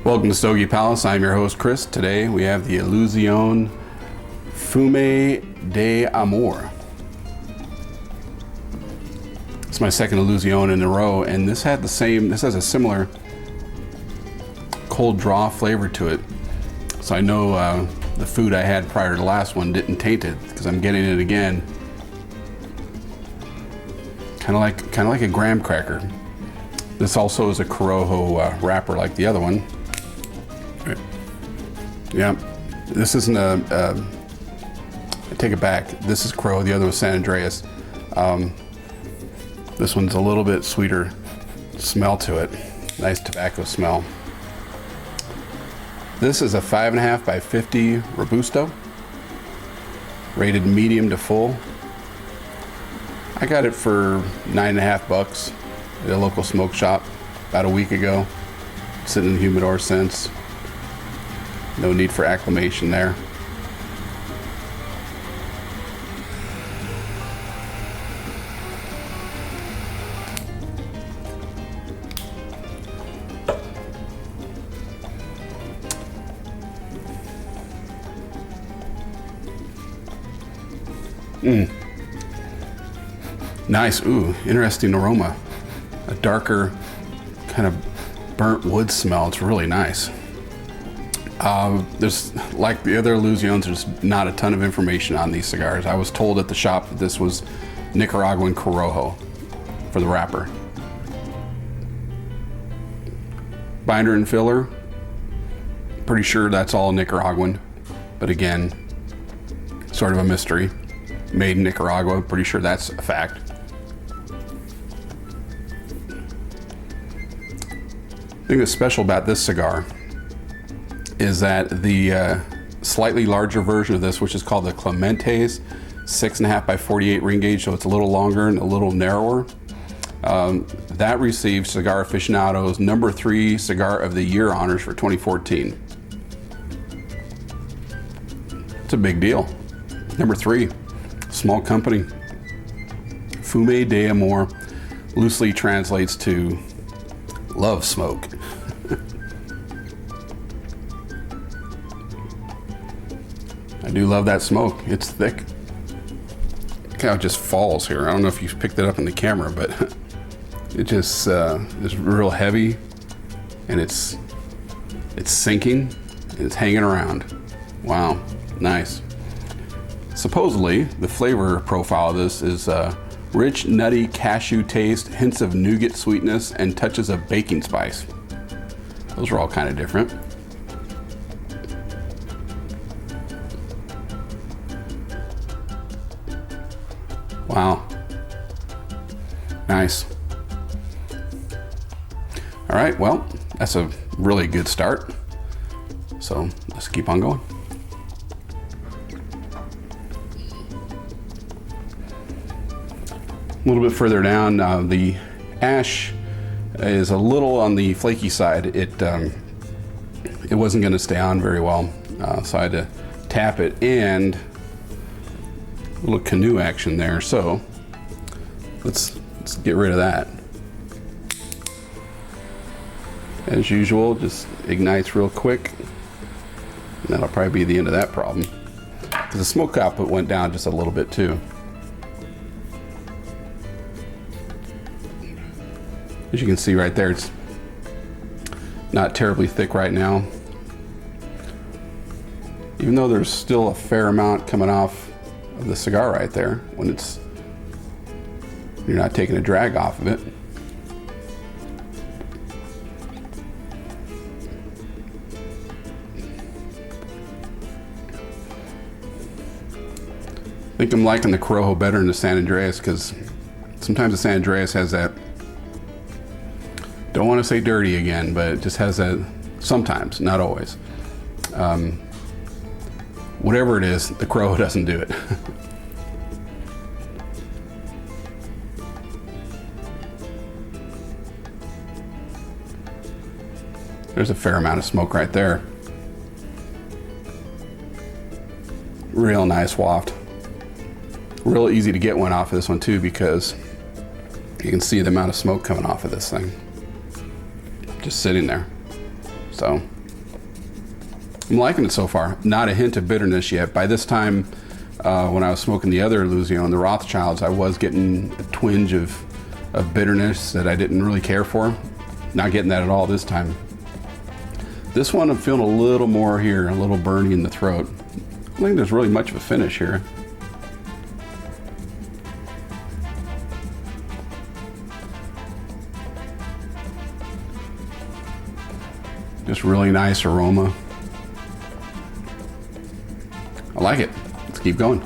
Welcome to Stogie Palace. I'm your host Chris. Today we have the Illusione Fume de Amour. It's my second Illusione in a row, and this has a similar cold draw flavor to it. So I know the food I had prior to the last one didn't taint it because I'm getting it again. Kind of like a graham cracker. This also is a Corojo wrapper like the other one. Yeah, this isn't I take it back. This is Corojo, the other was San Andreas. This one's a little bit sweeter smell to it. Nice tobacco smell. This is a 5.5 by 50 robusto, rated medium to full. I got it for $9.50 at a local smoke shop about a week ago. Sitting in the humidor since. No need for acclimation there. Nice. Ooh, interesting aroma. A darker kind of burnt wood smell. It's really nice. There's, like the other Illusiones, there's not a ton of information on these cigars. I was told at the shop that this was Nicaraguan Corojo for the wrapper. Binder and filler, pretty sure that's all Nicaraguan, but again, sort of a mystery. Made in Nicaragua, pretty sure that's a fact. The thing that's special about this cigar is that the slightly larger version of this, which is called the Clementes, 6.5 by 48 ring gauge, so it's a little longer and a little narrower. That received Cigar Aficionado's #3 Cigar of the Year honors for 2014. It's a big deal. #3, small company. Fume de Amour loosely translates to love smoke. I do love that smoke. It's thick. Look how it just falls here. I don't know if you picked it up in the camera, but it just is real heavy, and it's sinking, and it's hanging around. Wow, nice. Supposedly, the flavor profile of this is rich, nutty cashew taste, hints of nougat sweetness, and touches of baking spice. Those are all kind of different. Wow. Nice. All right, well, that's a really good start. So let's keep on going. A little bit further down, the ash is a little on the flaky side. It wasn't going to stay on very well, so I had to tap it, and a little canoe action there. So let's get rid of that. As usual, just ignites real quick, and that'll probably be the end of that problem. Because the smoke output went down just a little bit too. As you can see right there, it's not terribly thick right now. Even though there's still a fair amount coming off of the cigar right there when you're not taking a drag off of it. I think I'm liking the Corojo better than the San Andreas, because sometimes the San Andreas has that, don't want to say dirty again, but it just has that sometimes, not always. Whatever it is, the Corojo doesn't do it. There's a fair amount of smoke right there. Real nice waft. Real easy to get one off of this one too, because you can see the amount of smoke coming off of this thing. Just sitting there. So I'm liking it so far. Not a hint of bitterness yet. By this time, when I was smoking the other Illusione, the Rothschilds, I was getting a twinge of bitterness that I didn't really care for. Not getting that at all this time. This one, I'm feeling a little more here, a little burny in the throat. I don't think there's really much of a finish here. Just really nice aroma. I like it. Let's keep going.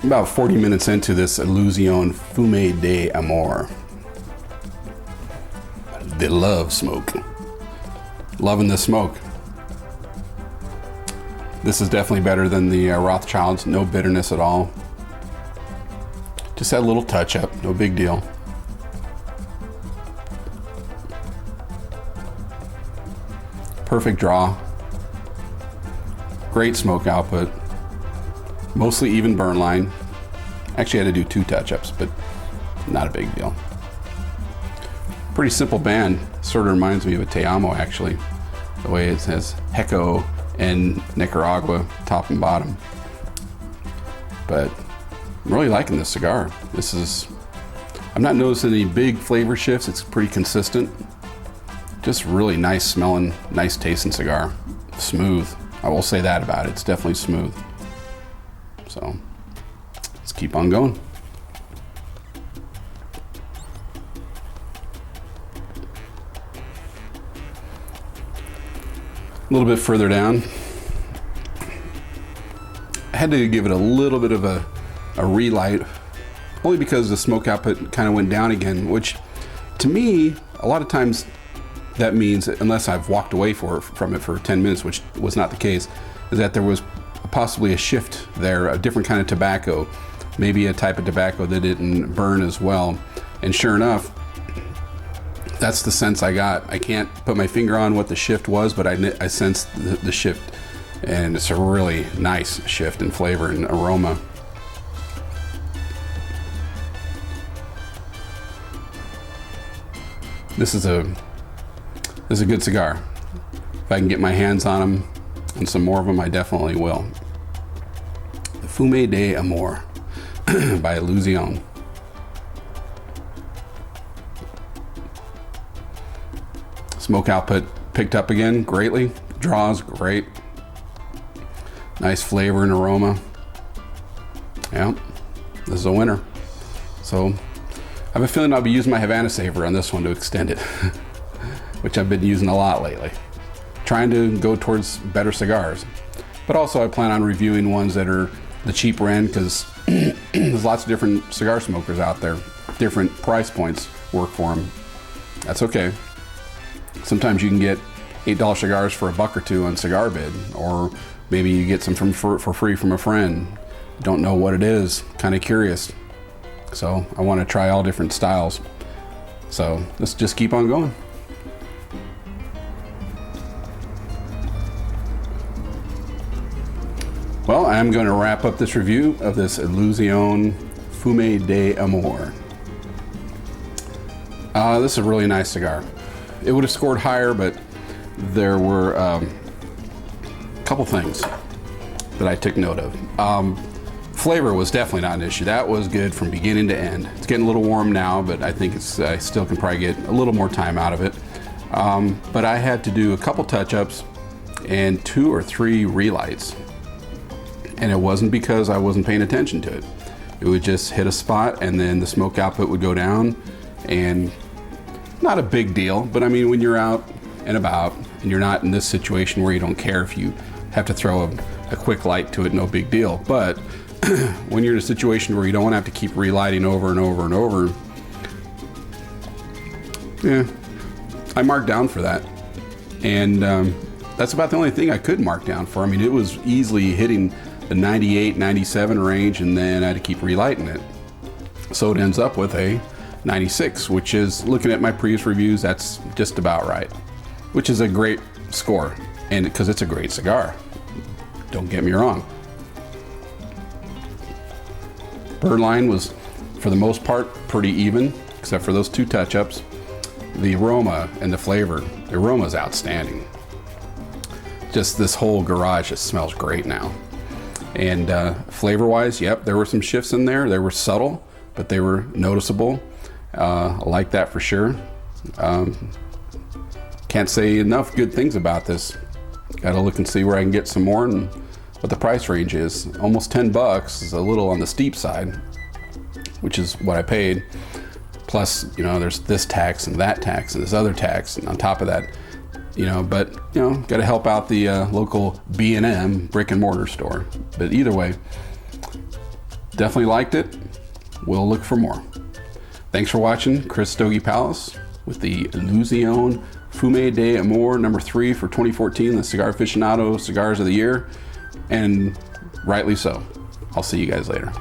About 40 minutes into this Illusione Fume de Amour. The love smoke. Loving the smoke. This is definitely better than the Rothschilds. No bitterness at all. Just had a little touch up, no big deal. Perfect draw. Great smoke output. Mostly even burn line. Actually, I had to do 2 touch-ups, but not a big deal. Pretty simple band. Sort of reminds me of a Te Amo, actually. The way it says Heco and Nicaragua, top and bottom. But I'm really liking this cigar. I'm not noticing any big flavor shifts. It's pretty consistent. Just really nice smelling, nice tasting cigar. Smooth. I will say that about it. It's definitely smooth. So let's keep on going. A little bit further down. I had to give it a little bit of a relight, only because the smoke output kind of went down again, which to me, a lot of times that means, unless I've walked away from it for 10 minutes, which was not the case, is that there was possibly a shift there, a different kind of tobacco, maybe a type of tobacco that didn't burn as well. And sure enough, that's the sense I got. I can't put my finger on what the shift was, but I sensed the shift, and it's a really nice shift in flavor and aroma. This is a good cigar. If I can get my hands on them and some more of them, I definitely will. The Fume de Amour by Illusione. Smoke output picked up again greatly. Draws great. Nice flavor and aroma. Yeah, this is a winner. So I have a feeling I'll be using my Havana Saver on this one to extend it, which I've been using a lot lately. Trying to go towards better cigars. But also I plan on reviewing ones that are the cheaper end, because there's lots of different cigar smokers out there. Different price points work for them. That's okay. Sometimes you can get $8 cigars for $1 or $2 on Cigar Bid, or maybe you get some for free from a friend. Don't know what it is, kind of curious. So I want to try all different styles. So let's just keep on going. Well, I'm going to wrap up this review of this Illusione Fume de Amour. This is a really nice cigar. It would have scored higher, but there were a couple things that I took note of. Flavor was definitely not an issue. That was good from beginning to end. It's getting a little warm now, but I think I still can probably get a little more time out of it. But I had to do a couple touch-ups and 2 or 3 relights. And it wasn't because I wasn't paying attention to it. It would just hit a spot and then the smoke output would go down, and not a big deal, but I mean, when you're out and about and you're not in this situation where you don't care if you have to throw a quick light to it, no big deal. But when you're in a situation where you don't want to have to keep relighting over and over and over, yeah, I marked down for that. And that's about the only thing I could mark down for. I mean, it was easily hitting the 98, 97 range, and then I had to keep relighting it. So it ends up with a 96, which is, looking at my previous reviews, that's just about right, which is a great score, and because it's a great cigar, don't get me wrong. Burn line was, for the most part, pretty even, except for those 2 touch-ups. the aroma and the flavor, the aroma is outstanding. Just this whole garage just smells great now. And flavor-wise, yep, there were some shifts in there. They were subtle, but they were noticeable. I like that for sure. Can't say enough good things about this. Gotta look and see where I can get some more and what the price range is. Almost 10 bucks is a little on the steep side, which is what I paid. Plus, you know, there's this tax and that tax and this other tax, and on top of that, you know, but, you know, got to help out the local B&M brick and mortar store. But either way, definitely liked it. We'll look for more. Thanks for watching. Chris Stogie Palace with the Illusione Fume de Amour #3 for 2014, the Cigar Aficionado Cigars of the Year, and rightly so. I'll see you guys later.